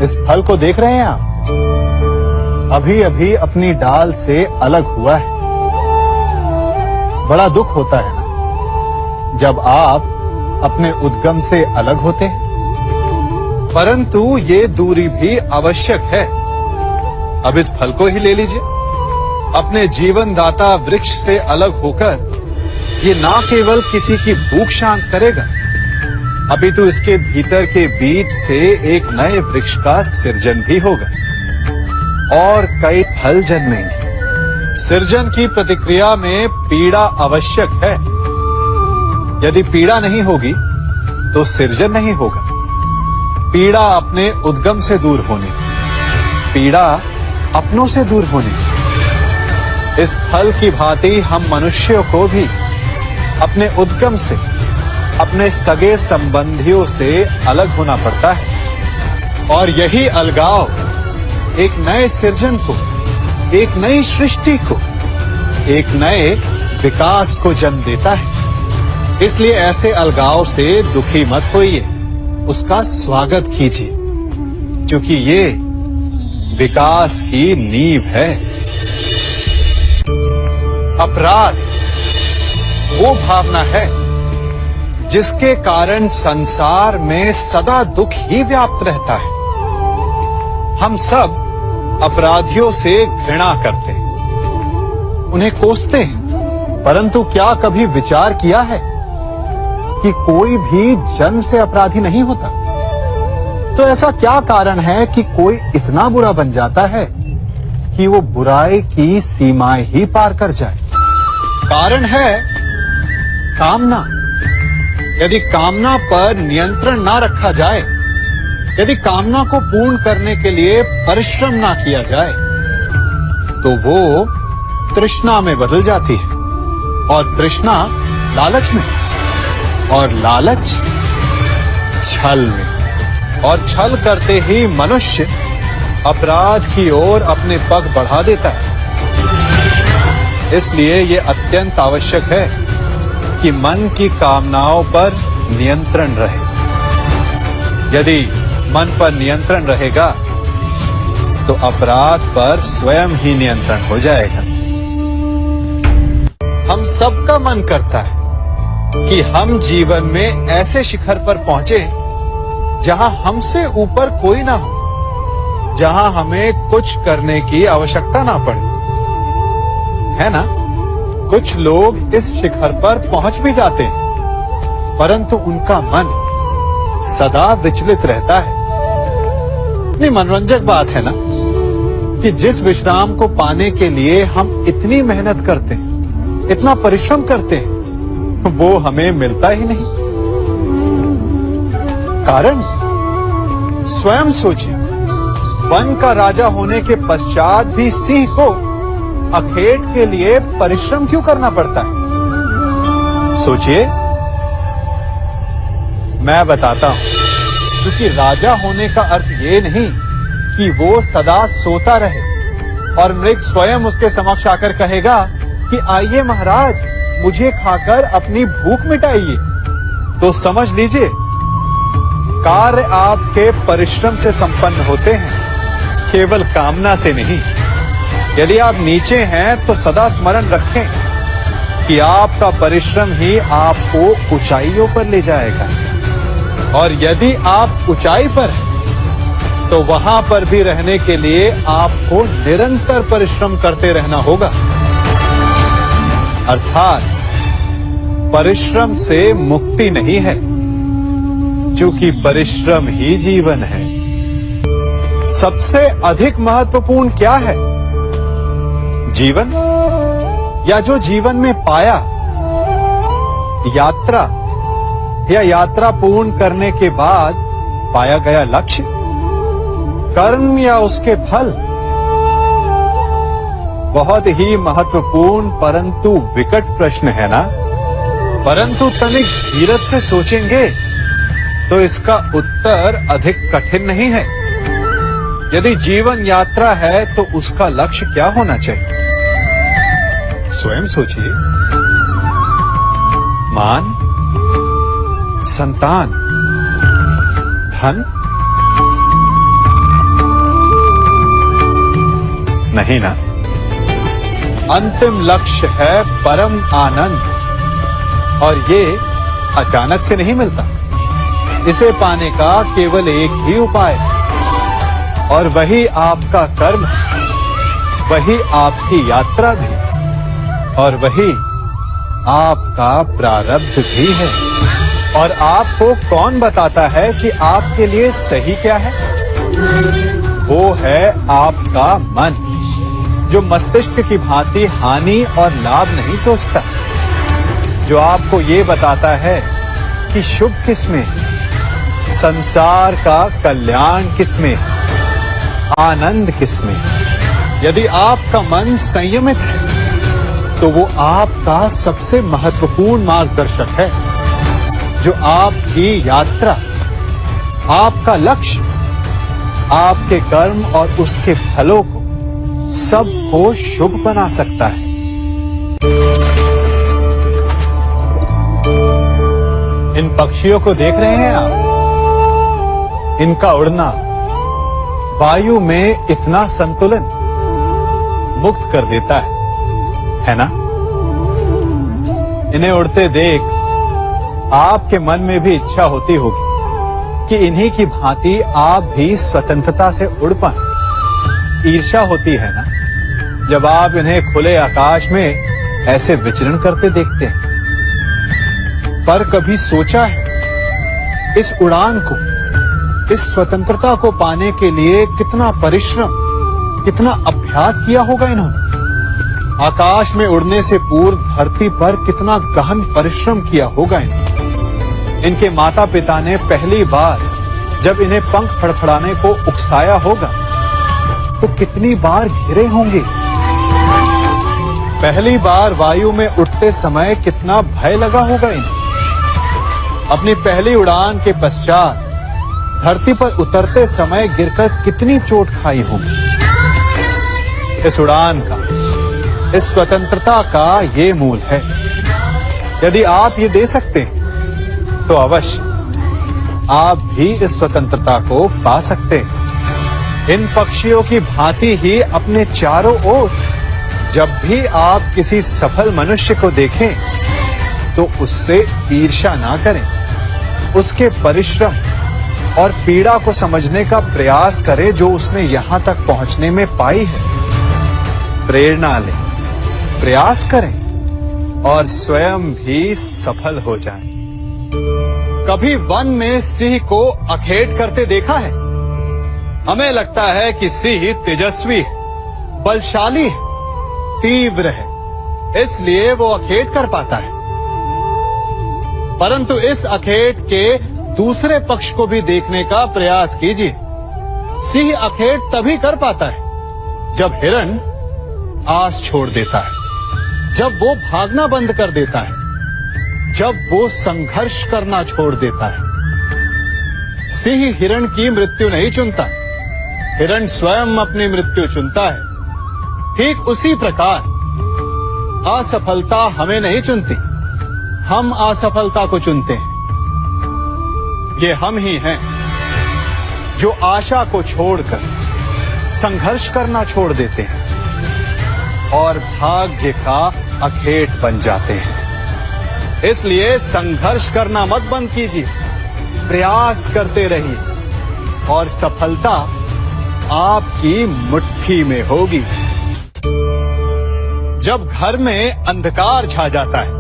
इस फल को देख रहे हैं आप? अभी अभी अपनी डाल से अलग हुआ है। बड़ा दुख होता है ना जब आप अपने उद्गम से अलग होते हैं, परंतु ये दूरी भी आवश्यक है। अब इस फल को ही ले लीजिए। अपने जीवनदाता वृक्ष से अलग होकर ये ना केवल किसी की भूख शांत करेगा, अपितु इसके भीतर के बीज से एक नए वृक्ष का सृजन भी होगा और कई फल जन्मेंगे। सृजन की प्रतिक्रिया में पीड़ा आवश्यक है। यदि पीड़ा नहीं होगी तो सृजन नहीं होगा। पीड़ा अपने उद्गम से दूर होने, पीड़ा अपनों से दूर होने। इस फल की भांति हम मनुष्यों को भी अपने उद्गम से, अपने सगे संबंधियों से अलग होना पड़ता है और यही अलगाव एक नए सृजन को, एक नई सृष्टि को, एक नए विकास को जन्म देता है। इसलिए ऐसे अलगाव से दुखी मत होइए, उसका स्वागत कीजिए, क्योंकि ये विकास की नींव है। अपराध वो भावना है जिसके कारण संसार में सदा दुख ही व्याप्त रहता है। हम सब अपराधियों से घृणा करते हैं, उन्हें कोसते हैं, परंतु क्या कभी विचार किया है कि कोई भी जन्म से अपराधी नहीं होता? तो ऐसा क्या कारण है कि कोई इतना बुरा बन जाता है कि वो बुराई की सीमाएं ही पार कर जाए? कारण है कामना। यदि कामना पर नियंत्रण ना रखा जाए, यदि कामना को पूर्ण करने के लिए परिश्रम ना किया जाए, तो वो तृष्णा में बदल जाती है और तृष्णा लालच में, और लालच छल में, और छल करते ही मनुष्य अपराध की ओर अपने पग बढ़ा देता है। इसलिए ये अत्यंत आवश्यक है कि मन की कामनाओं पर नियंत्रण रहे। यदि मन पर नियंत्रण रहेगा तो अपराध पर स्वयं ही नियंत्रण हो जाएगा। हम सबका मन करता है कि हम जीवन में ऐसे शिखर पर पहुंचे जहां हमसे ऊपर कोई ना हो, जहां हमें कुछ करने की आवश्यकता ना पड़े, है ना? कुछ लोग इस शिखर पर पहुंच भी जाते हैं, परंतु उनका मन सदा विचलित रहता है। इतनी मनोरंजक बात है ना कि जिस विश्राम को पाने के लिए हम इतनी मेहनत करते हैं, इतना परिश्रम करते हैं, वो हमें मिलता ही नहीं। कारण स्वयं सोचिए, वन का राजा होने के पश्चात भी सिंह को अखेट के लिए परिश्रम क्यों करना पड़ता है? सोचिए। मैं बताता हूं, क्योंकि राजा होने का अर्थ ये नहीं कि वो सदा सोता रहे और मृग स्वयं उसके समक्ष आकर कहेगा कि आइए महाराज, मुझे खाकर अपनी भूख मिटाइए। तो समझ लीजिए, कार्य आपके परिश्रम से संपन्न होते हैं, केवल कामना से नहीं। यदि आप नीचे हैं तो सदा स्मरण रखें कि आपका परिश्रम ही आपको ऊंचाइयों पर ले जाएगा, और यदि आप ऊंचाई पर हैं तो वहां पर भी रहने के लिए आपको निरंतर परिश्रम करते रहना होगा। अर्थात परिश्रम से मुक्ति नहीं है, क्योंकि परिश्रम ही जीवन है। सबसे अधिक महत्वपूर्ण क्या है? जीवन, या जो जीवन में पाया, यात्रा, या यात्रा पूर्ण करने के बाद पाया गया लक्ष्य, कर्म या उसके फल? बहुत ही महत्वपूर्ण परंतु विकट प्रश्न है ना? परंतु तनिक धीरज से सोचेंगे तो इसका उत्तर अधिक कठिन नहीं है। यदि जीवन यात्रा है तो उसका लक्ष्य क्या होना चाहिए? स्वयं सोचिए। मान, संतान, धन, नहीं ना। अंतिम लक्ष्य है परम आनंद, और ये अचानक से नहीं मिलता। इसे पाने का केवल एक ही उपाय, और वही आपका कर्म, वही आपकी यात्रा भी, और वही आपका प्रारब्ध भी है। और आपको कौन बताता है कि आपके लिए सही क्या है? वो है आपका मन, जो मस्तिष्क की भांति हानि और लाभ नहीं सोचता, जो आपको ये बताता है कि शुभ किसमें, संसार का कल्याण किसमें, आनंद किसमें। यदि आपका मन संयमित है तो वो आपका सबसे महत्वपूर्ण मार्गदर्शक है, जो आपकी यात्रा, आपका लक्ष्य, आपके कर्म और उसके फलों को सबको शुभ बना सकता है। इन पक्षियों को देख रहे हैं आप? इनका उड़ना वायु में इतना संतुलन मुक्त कर देता है ना? इन्हें उड़ते देख आपके मन में भी इच्छा होती होगी कि इन्हीं की भांति आप भी स्वतंत्रता से उड़ पाएं। ईर्ष्या होती है ना, जब आप इन्हें खुले आकाश में ऐसे विचरण करते देखते हैं। पर कभी सोचा है इस उड़ान को, इस स्वतंत्रता को पाने के लिए कितना परिश्रम, कितना अभ्यास किया होगा इन्होंने? आकाश में उड़ने से पूर्व धरती पर कितना गहन परिश्रम किया होगा इन्होंने। इनके माता पिता ने पहली बार जब इन्हें पंख फड़फड़ाने को उकसाया होगा तो कितनी बार गिरे होंगे। पहली बार वायु में उड़ते समय कितना भय लगा होगा इन्हें। अपनी पहली उड़ान के पश्चात धरती पर उतरते समय गिरकर कितनी चोट खाई होगी। इस उड़ान का, इस स्वतंत्रता का ये मूल है। यदि आप ये दे सकते हैं तो अवश्य आप भी इस स्वतंत्रता को पा सकते हैं। इन पक्षियों की भांति ही अपने चारों ओर जब भी आप किसी सफल मनुष्य को देखें तो उससे ईर्ष्या ना करें, उसके परिश्रम और पीड़ा को समझने का प्रयास करें जो उसने यहां तक पहुंचने में पाई है। प्रेरणा लें, प्रयास करें और स्वयं भी सफल हो जाएं। कभी वन में सिंह को अखेट करते देखा है? हमें लगता है कि सिंह तेजस्वी है, बलशाली है, तीव्र है, इसलिए वो अखेट कर पाता है। परंतु इस अखेट के दूसरे पक्ष को भी देखने का प्रयास कीजिए। सिंह अखेट तभी कर पाता है जब हिरण आस छोड़ देता है, जब वो भागना बंद कर देता है, जब वो संघर्ष करना छोड़ देता है। सिंह हिरण की मृत्यु नहीं चुनता, हिरण स्वयं अपनी मृत्यु चुनता है। ठीक उसी प्रकार असफलता हमें नहीं चुनती, हम असफलता को चुनते हैं। ये हम ही हैं जो आशा को छोड़कर संघर्ष करना छोड़ देते हैं और भाग्य का अखेट बन जाते हैं। इसलिए संघर्ष करना मत बंद कीजिए, प्रयास करते रहिए और सफलता आपकी मुट्ठी में होगी। जब घर में अंधकार छा जाता है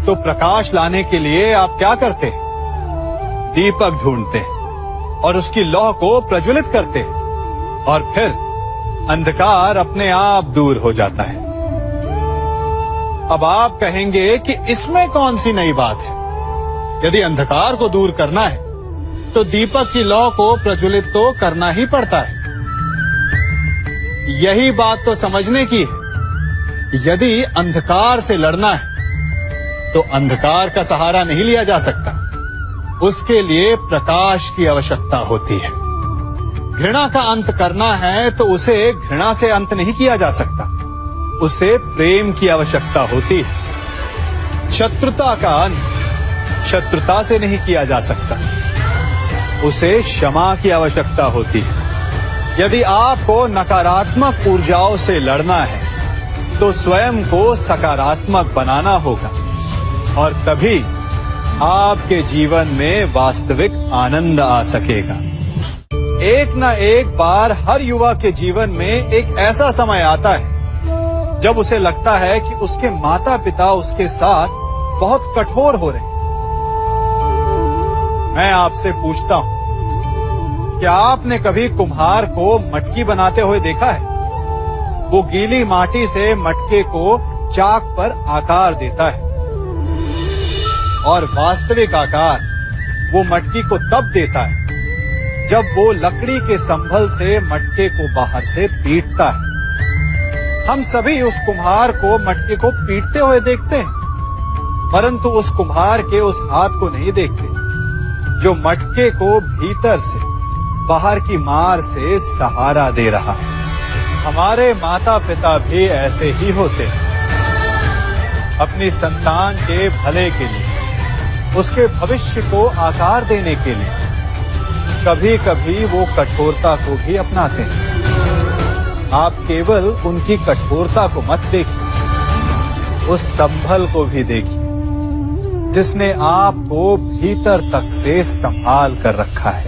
तो प्रकाश लाने के लिए आप क्या करते हैं? दीपक ढूंढते हैं और उसकी लौ को प्रज्वलित करते हैं और फिर अंधकार अपने आप दूर हो जाता है। अब आप कहेंगे कि इसमें कौन सी नई बात है? यदि अंधकार को दूर करना है तो दीपक की लौ को प्रज्वलित तो करना ही पड़ता है। यही बात तो समझने की है। यदि अंधकार से लड़ना है तो अंधकार का सहारा नहीं लिया जा सकता, उसके लिए प्रकाश की आवश्यकता होती है। घृणा का अंत करना है तो उसे घृणा से अंत नहीं किया जा सकता, उसे प्रेम की आवश्यकता होती है। शत्रुता का अंत शत्रुता से नहीं किया जा सकता, उसे क्षमा की आवश्यकता होती है। यदि आपको नकारात्मक ऊर्जाओं से लड़ना है तो स्वयं को सकारात्मक बनाना होगा और तभी आपके जीवन में वास्तविक आनंद आ सकेगा। एक न एक बार हर युवा के जीवन में एक ऐसा समय आता है जब उसे लगता है कि उसके माता पिता उसके साथ बहुत कठोर हो रहे हैं। मैं आपसे पूछता हूं, क्या आपने कभी कुम्हार को मटकी बनाते हुए देखा है? वो गीली माटी से मटके को चाक पर आकार देता है और वास्तविक आकार वो मटकी को तब देता है जब वो लकड़ी के संभल से मटके को बाहर से पीटता है। हम सभी उस कुम्हार को मटके को पीटते हुए देखते हैं, परंतु उस कुम्हार के उस हाथ को नहीं देखते जो मटके को भीतर से बाहर की मार से सहारा दे रहा है। हमारे माता पिता भी ऐसे ही होते हैं। अपनी संतान के भले के लिए, उसके भविष्य को आकार देने के लिए कभी कभी वो कठोरता को भी अपनाते हैं। आप केवल उनकी कठोरता को मत देखिए, उस संभल को भी देखिए जिसने आपको भीतर तक से संभाल कर रखा है।